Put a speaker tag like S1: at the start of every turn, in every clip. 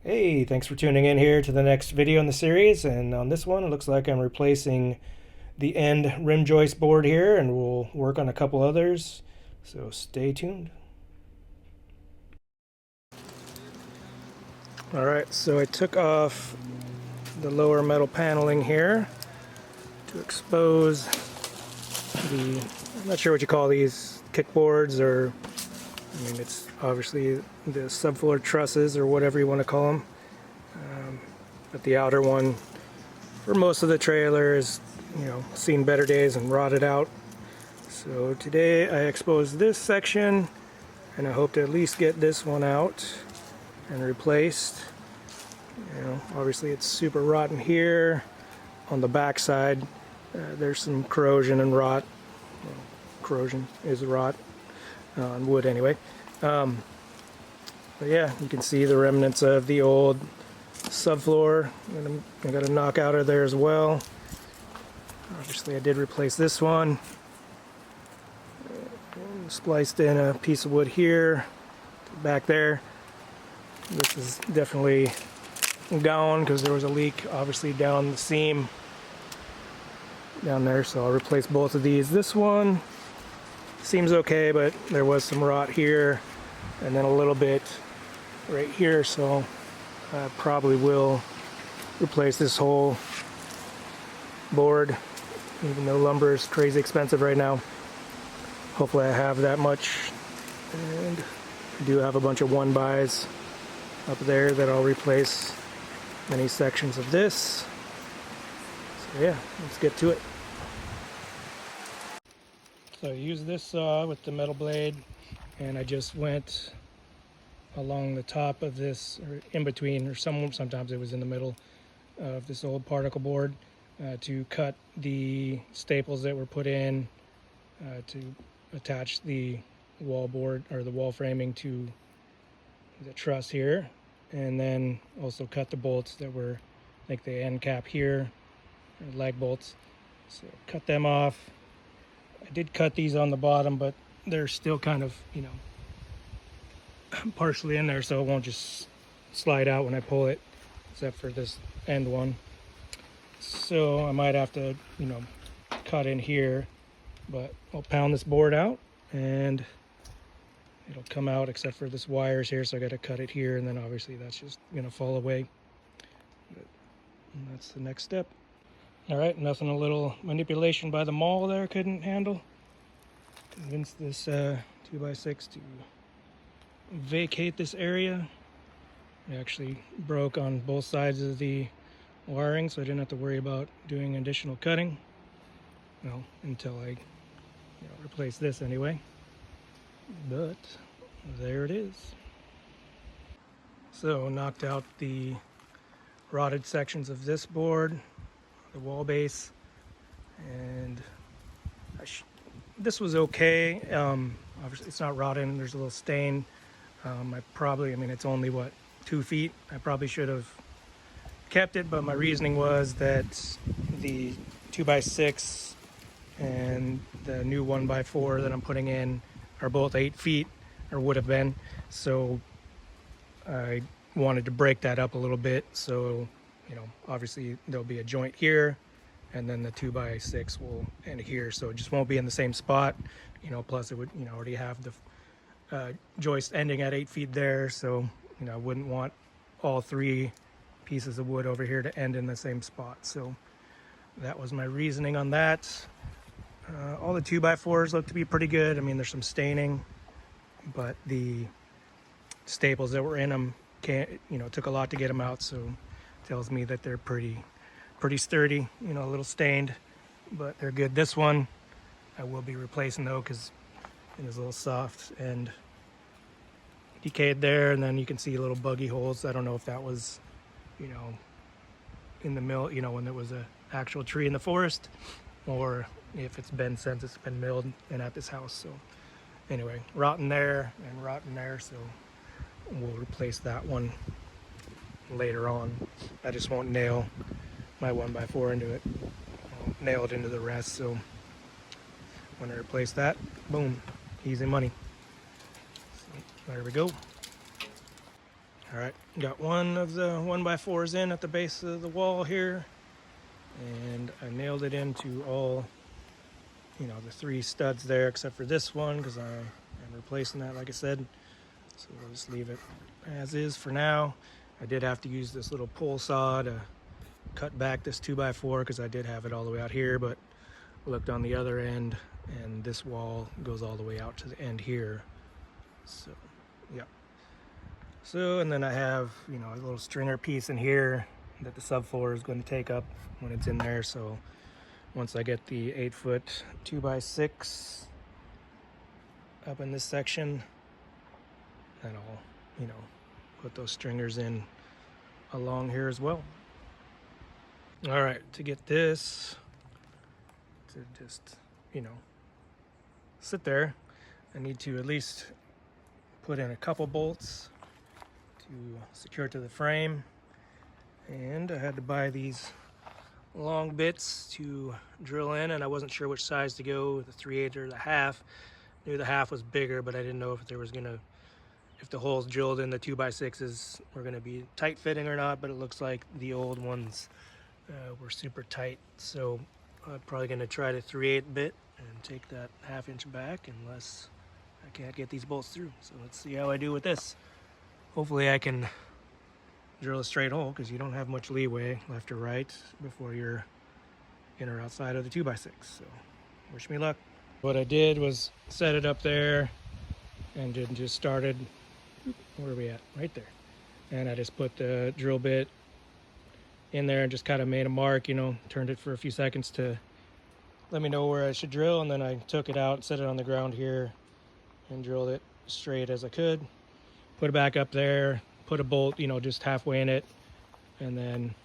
S1: Hey, thanks for tuning in here to the next video in the series. And on this one, it looks like I'm replacing the end rim joist board here, and we'll work on a couple others. So stay tuned. All right, so I took off the lower metal paneling here to expose the, I'm not sure what you call these, kickboards, or I mean, it's obviously the subfloor trusses or whatever you want to call them. But the outer one, for most of the trailer, is, seen better days and rotted out. So today I exposed this section, and I hope to at least get this one out and replaced. Obviously it's super rotten here. On the back side, there's some corrosion and rot. Well, corrosion is rot on wood anyway. But yeah, you can see the remnants of the old subfloor. I got to knock out of there as well. Obviously I did replace this one. Spliced in a piece of wood here, back there. This is definitely gone because there was a leak obviously down the seam down there, so I'll replace both of these. This one seems okay, but there was some rot here and then a little bit right here, so I probably will replace this whole board, even though lumber is crazy expensive right now. Hopefully I have that much, and I do have a bunch of 1x up there that I'll replace many sections of this. So yeah, let's get to it. So I used this saw with the metal blade, and I just went along the top of this, or in between, or sometimes it was in the middle of this old particle board, to cut the staples that were put in to attach the wall board or the wall framing to the truss here, and then also cut the bolts that were like the end cap here, or lag bolts. So cut them off. I did cut these on the bottom, but they're still kind of, partially in there, so it won't just slide out when I pull it, except for this end one. So I might have to, cut in here, but I'll pound this board out and it'll come out except for this wires here, so I got to cut it here, and then obviously that's just going to fall away. But that's the next step. All right, nothing a little manipulation by the maul there couldn't handle. Convinced this 2x6 to vacate this area. It actually broke on both sides of the wiring, so I didn't have to worry about doing additional cutting. Well, until I replace this anyway. But there it is. So knocked out the rotted sections of this board, the wall base, and this was okay. Obviously it's not rotten, there's a little stain. It's only what, 2 feet. I probably should have kept it, but my reasoning was that the 2x6 and the new 1x4 that I'm putting in are both 8 feet, or would have been, so I wanted to break that up a little bit. So obviously there'll be a joint here, and then the 2x6 will end here, so it just won't be in the same spot. Plus it would already have the joist ending at 8 feet there, so I wouldn't want all 3 pieces of wood over here to end in the same spot. So that was my reasoning on that. All the 2x4s look to be pretty good. I mean, there's some staining, but the staples that were in them took a lot to get them out, so it tells me that they're pretty sturdy, a little stained, but they're good. This one I will be replacing though, because it is a little soft and decayed there, and then you can see little buggy holes. I don't know if that was in the mill, when there was a actual tree in the forest, or if it's been since it's been milled and at this house. So anyway, rotten there and rotten there, so we'll replace that one later on. I just won't nail my 1x4 into it. I'll nail it into the rest, so when I replace that, boom, easy money. So there we go. All right, got one of the 1x4s in at the base of the wall here, and I nailed it into all, the 3 studs there, except for this one because I am replacing that, like I said. So we'll just leave it as is for now. I did have to use this little pole saw to cut back this 2x4 because I did have it all the way out here, but looked on the other end and this wall goes all the way out to the end here. So yeah. So, and then I have, a little stringer piece in here that the subfloor is going to take up when it's in there. So once I get the 8-foot 2x6 up in this section, then I'll, put those stringers in along here as well. All right, to get this to just, sit there, I need to at least put in a couple bolts to secure it to the frame. And I had to buy these long bits to drill in, and I wasn't sure which size to go, the 3/8 or the half. Knew the half was bigger, but I didn't know if if the holes drilled in the 2x6s were gonna be tight fitting or not. But it looks like the old ones were super tight, so I'm probably gonna try the 3/8 bit and take that 1/2 inch back unless I can't get these bolts through. So let's see how I do with this. Hopefully I can drill a straight hole because you don't have much leeway left or right before you're in or outside of the 2x6. So wish me luck. What I did was set it up there and then just started, where are we at? Right there. And I just put the drill bit in there and just kind of made a mark, turned it for a few seconds to let me know where I should drill. And then I took it out, set it on the ground here and drilled it straight as I could. Put it back up there, put a bolt, just halfway in it, and then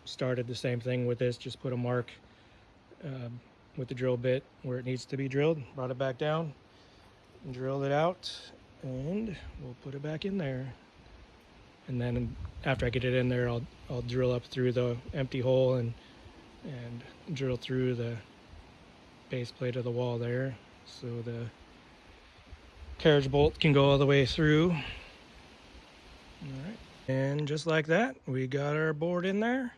S1: started the same thing with this. Just put a mark with the drill bit where it needs to be drilled. Brought it back down and drilled it out, and we'll put it back in there. And then after I get it in there, I'll drill up through the empty hole and drill through the base plate of the wall there, so the carriage bolt can go all the way through. All right, and just like that, we got our board in there.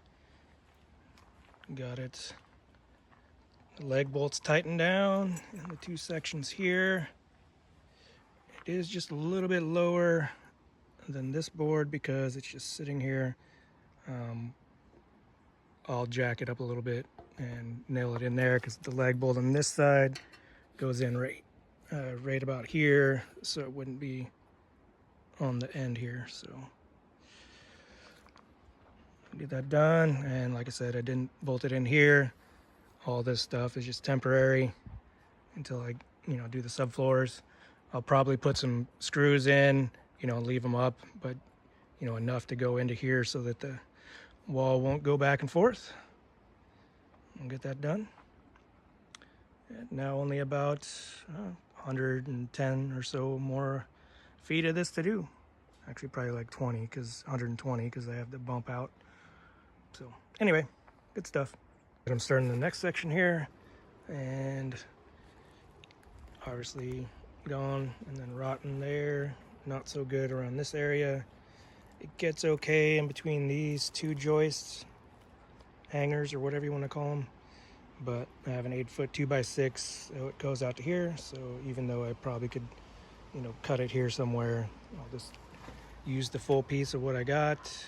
S1: Got it, the leg bolts tightened down in the 2 sections here. It is just a little bit lower than this board because it's just sitting here. I'll jack it up a little bit and nail it in there because the leg bolt on this side goes in right about here, so it wouldn't be on the end here. So get that done, and like I said, I didn't bolt it in here. All this stuff is just temporary until I do the subfloors. I'll probably put some screws in, leave them up, but enough to go into here so that the wall won't go back and forth. I'll get that done. And now only about 110 or so more feet of this to do. Actually probably like 20, because 120 because I have the bump out. So anyway, good stuff. I'm starting the next section here, and obviously gone and then rotten there. Not so good around this area. It gets okay in between these 2 joists, hangers or whatever you want to call them. But I have an 8-foot 2x6, so it goes out to here. So even though I probably could, cut it here somewhere, I'll just use the full piece of what I got.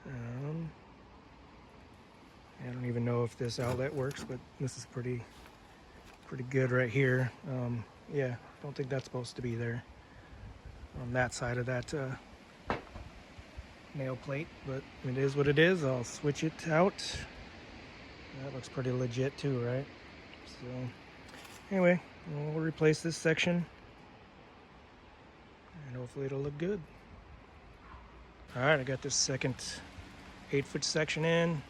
S1: I don't even know if this outlet works, but this is pretty good right here. Yeah, don't think that's supposed to be there on that side of that nail plate, but it is what it is. I'll switch it out. That looks pretty legit too, right? So anyway, we'll replace this section and hopefully it'll look good. All right, I got this second 8-foot section in,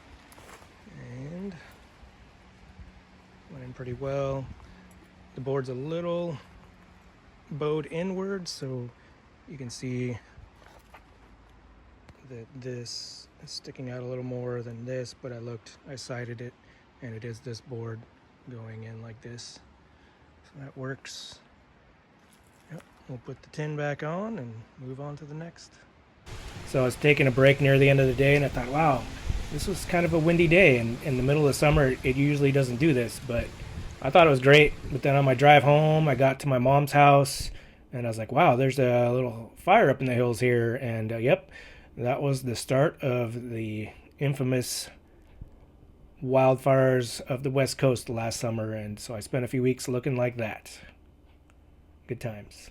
S1: and went in pretty well. The board's a little bowed inward, so you can see that this is sticking out a little more than this, but I sighted it, and it is this board going in like this. So that works. Yep, we'll put the tin back on and move on to the next. So I was taking a break near the end of the day, and I thought, wow, this was kind of a windy day. And in the middle of summer, it usually doesn't do this, but I thought it was great. But then on my drive home, I got to my mom's house, and I was like, wow, there's a little fire up in the hills here. And yep, that was the start of the infamous wildfires of the West Coast last summer. And so I spent a few weeks looking like that. Good times.